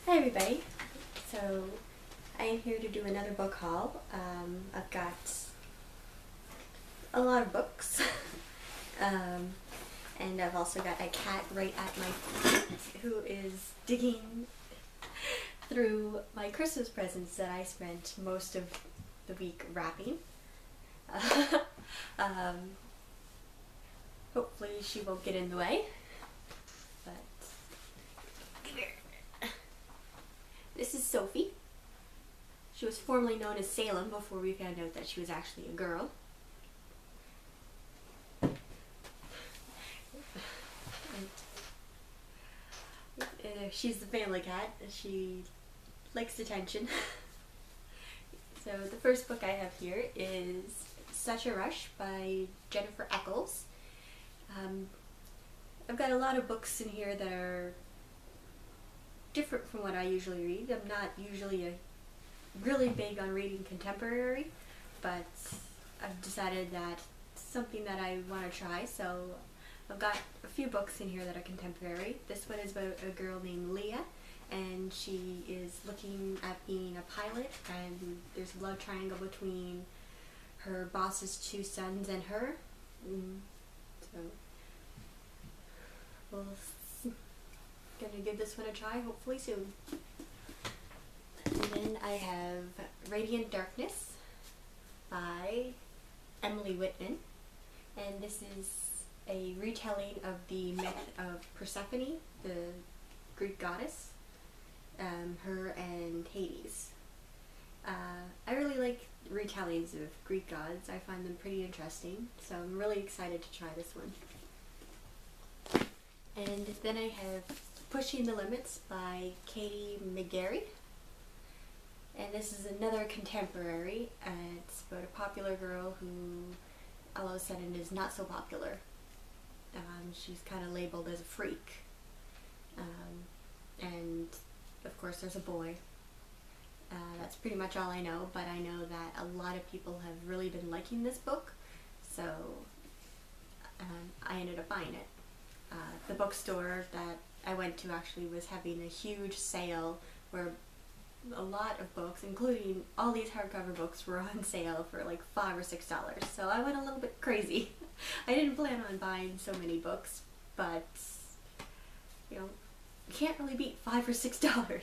Hi everybody. So I am here to do another book haul. I've got a lot of books and I've also got a cat right at my feet who is digging through my Christmas presents that I spent most of the week wrapping. Hopefully she won't get in the way, but come here. This is Sophie. She was formerly known as Salem before we found out that she was actually a girl. She's the family cat. She likes attention. So the first book I have here is Such a Rush by Jennifer Eccles. I've got a lot of books in here that are different from what I usually read. I'm not usually really big on reading contemporary, but I've decided that it's something that I want to try, so I've got a few books in here that are contemporary. This one is about a girl named Leah, and she is looking at being a pilot, and there's a love triangle between her boss's two sons and her. So we'll gonna give this one a try, hopefully soon. And then I have Radiant Darkness by Emily Whitman, and this is a retelling of the myth of Persephone, the Greek goddess, her and Hades. I really like retellings of Greek gods. I find them pretty interesting, so I'm really excited to try this one. And then I have Pushing the Limits by Katie McGarry, and this is another contemporary. It's about a popular girl who all of a sudden is not so popular. She's kind of labeled as a freak, and of course there's a boy. That's pretty much all I know, but I know that a lot of people have really been liking this book, so I ended up buying it. The bookstore that I went to actually was having a huge sale where a lot of books, including all these hardcover books, were on sale for like $5 or $6. So I went a little bit crazy. I didn't plan on buying so many books, but you know, you can't really beat $5 or $6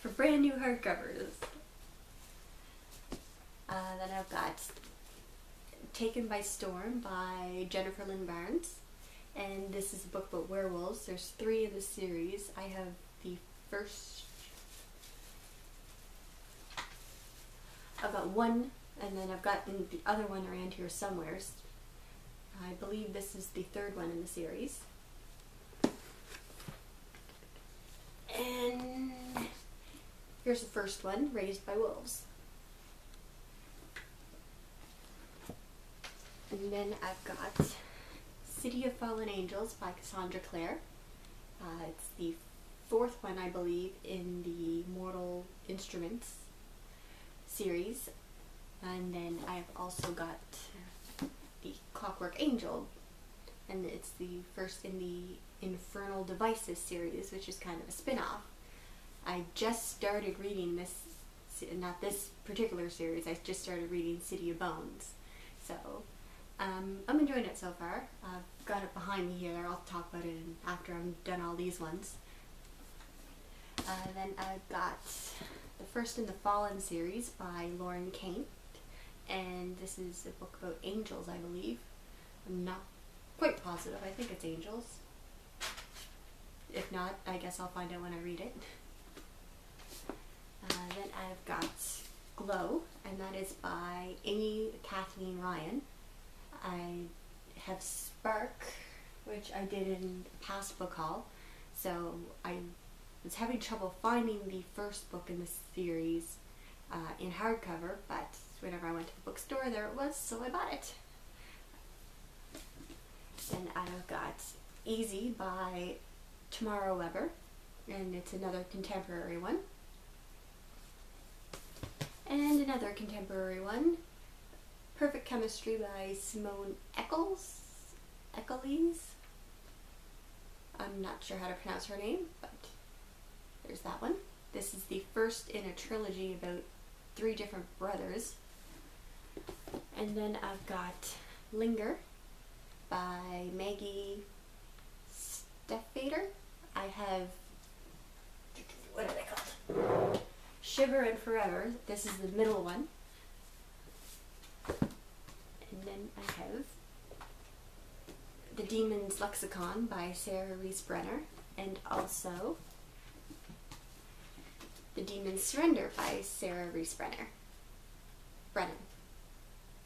for brand new hardcovers. Then I've got Taken by Storm by Jennifer Lynn Barnes. And this is a book about werewolves. There's 3 in the series. I have the first... I've got 1, and then I've got the other one around here somewhere. I believe this is the 3rd one in the series. And here's the first one, Raised by Wolves. And then I've got City of Fallen Angels by Cassandra Clare. It's the 4th one, I believe, in the Mortal Instruments series. And then I've also got the Clockwork Angel, and it's the first in the Infernal Devices series, which is kind of a spin-off. I just started reading this, not this particular series, I just started reading City of Bones. So I'm enjoying it so far. I've got it behind me here. I'll talk about it after I'm done all these ones. Then I've got the first in the Fallen series by Lauren Kane, and this is a book about angels, I believe. I'm not quite positive. I think it's angels. If not, I guess I'll find out when I read it. Then I've got Glow, and that is by Amy Kathleen Ryan. I have Spark, which I did in a past book haul, so I was having trouble finding the first book in the series in hardcover, but whenever I went to the bookstore, there it was, so I bought it. Then I've got Easy by Tamara Weber, and it's another contemporary one. And another contemporary one, Perfect Chemistry by Simone Eccles. I'm not sure how to pronounce her name, but there's that one. This is the first in a trilogy about 3 different brothers. And then I've got Linger by Maggie Steffader. I have, what are they called? Shiver and Forever. This is the middle one. And then I have The Demon's Lexicon by Sarah Reese Brenner, and also The Demon's Surrender by Sarah Reese Brennan.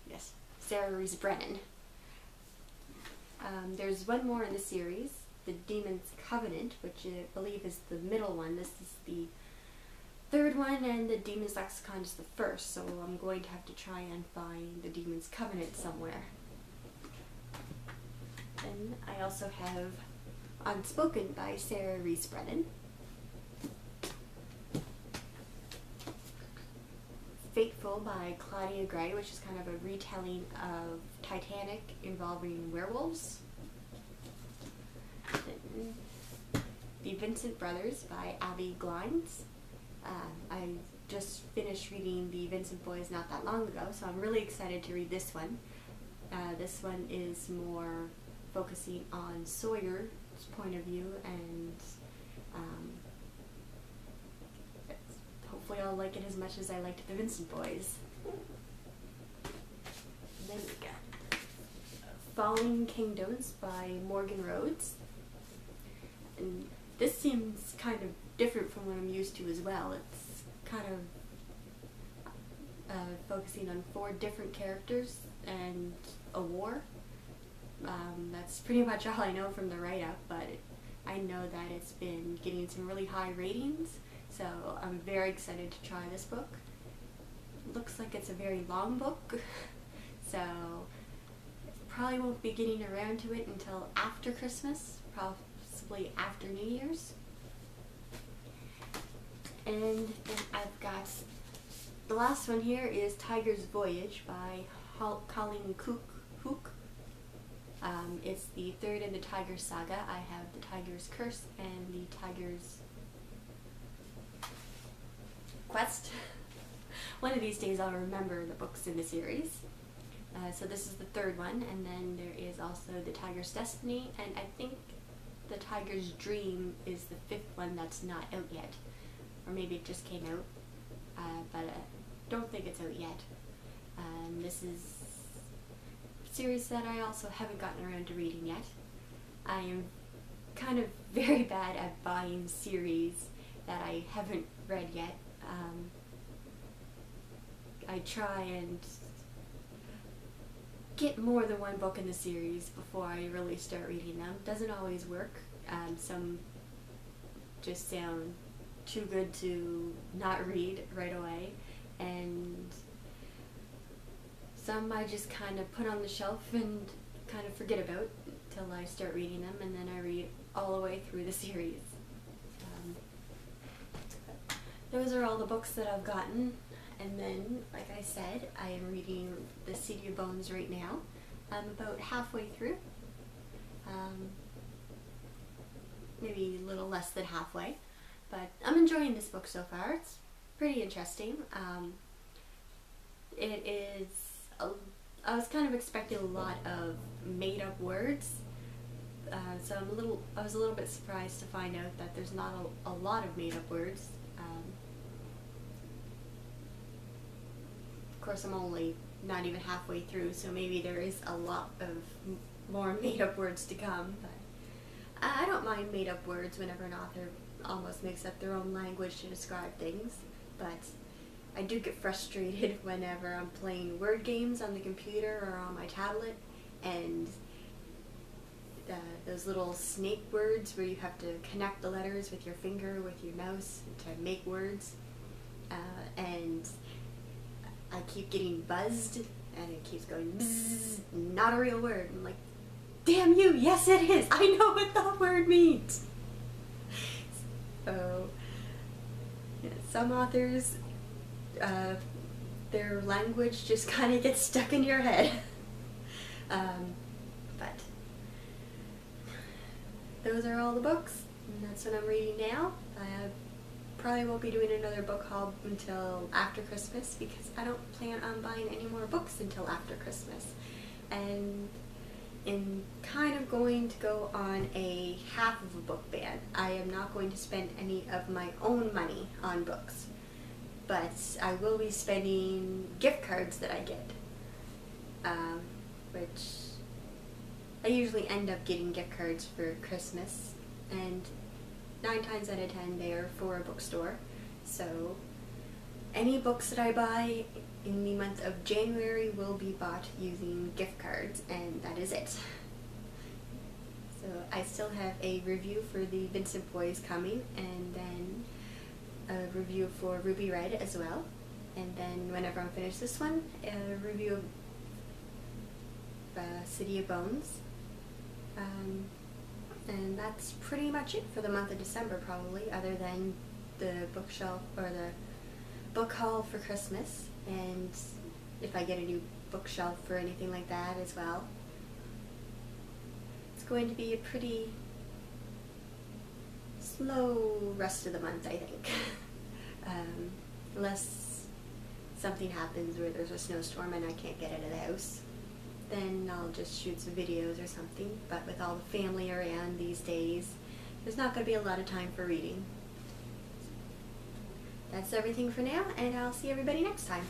Yes, Sarah Reese Brennan. There's one more in the series, The Demon's Covenant, which I believe is the middle one. This is the 3rd one, and The Demon's Lexicon is the 1st, so I'm going to have to try and find The Demon's Covenant somewhere. Then I also have Unspoken by Sarah Reese Brennan. Fateful by Claudia Gray, which is kind of a retelling of Titanic involving werewolves. Then The Vincent Brothers by Abby Glines. I just finished reading The Vincent Boys not that long ago, so I'm really excited to read this one. This one is more focusing on Sawyer's point of view, and hopefully I'll like it as much as I liked The Vincent Boys. And then we got Falling Kingdoms by Morgan Rhodes. And this seems kind of different from what I'm used to as well. It's kind of focusing on 4 different characters and a war. That's pretty much all I know from the write-up, but I know that it's been getting some really high ratings, so I'm very excited to try this book. It looks like it's a very long book, so probably won't be getting around to it until after Christmas, possibly after New Year's. And then I've got, the last one here is Tiger's Voyage by Colleen Hook. It's the 3rd in the Tiger Saga. I have The Tiger's Curse and The Tiger's Quest. One of these days I'll remember the books in the series. So this is the 3rd one, and then there is also The Tiger's Destiny, and I think The Tiger's Dream is the 5th one that's not out yet. Or maybe it just came out, but I don't think it's out yet. This is a series that I also haven't gotten around to reading yet. I am kind of very bad at buying series that I haven't read yet. I try and get more than one book in the series before I really start reading them. Doesn't always work. Some just sound too good to not read right away, and some I just kind of put on the shelf and kind of forget about until I start reading them, and then I read all the way through the series. Those are all the books that I've gotten, and then, like I said, I am reading The City of Bones right now. I'm about halfway through, maybe a little less than halfway, but I'm enjoying this book so far. It's pretty interesting. It is, I was kind of expecting a lot of made-up words, so I was a little bit surprised to find out that there's not a lot of made-up words. Of course, I'm only not even halfway through, so maybe there is a lot of more made-up words to come, but I don't mind made-up words whenever an author almost makes up their own language to describe things, but I do get frustrated whenever I'm playing word games on the computer or on my tablet, and those little snake words where you have to connect the letters with your finger, with your mouse, to make words, and I keep getting buzzed, and it keeps going, bzzz, not a real word. I'm like, damn you, yes it is, I know what that word means. So, yeah, some authors, their language just kind of gets stuck in your head. But those are all the books, and that's what I'm reading now. I have probably won't be doing another book haul until after Christmas because I don't plan on buying any more books until after Christmas. And in kind of going to go on a half of a book ban. I am not going to spend any of my own money on books, but I will be spending gift cards that I get, which I usually end up getting gift cards for Christmas, and 9 times out of 10 they are for a bookstore. So any books that I buy in the month of January will be bought using gift cards, and that is it. So I still have a review for the Vincent Boys coming, and then a review for Ruby Red as well. And then whenever I'm finished this one, a review of City of Bones. And that's pretty much it for the month of December, probably, other than the bookshelf or the book haul for Christmas, and if I get a new bookshelf or anything like that as well. It's going to be a pretty slow rest of the month, I think. Unless something happens where there's a snowstorm and I can't get out of the house, then I'll just shoot some videos or something. But with all the family around these days, there's not going to be a lot of time for reading. That's everything for now, and I'll see everybody next time.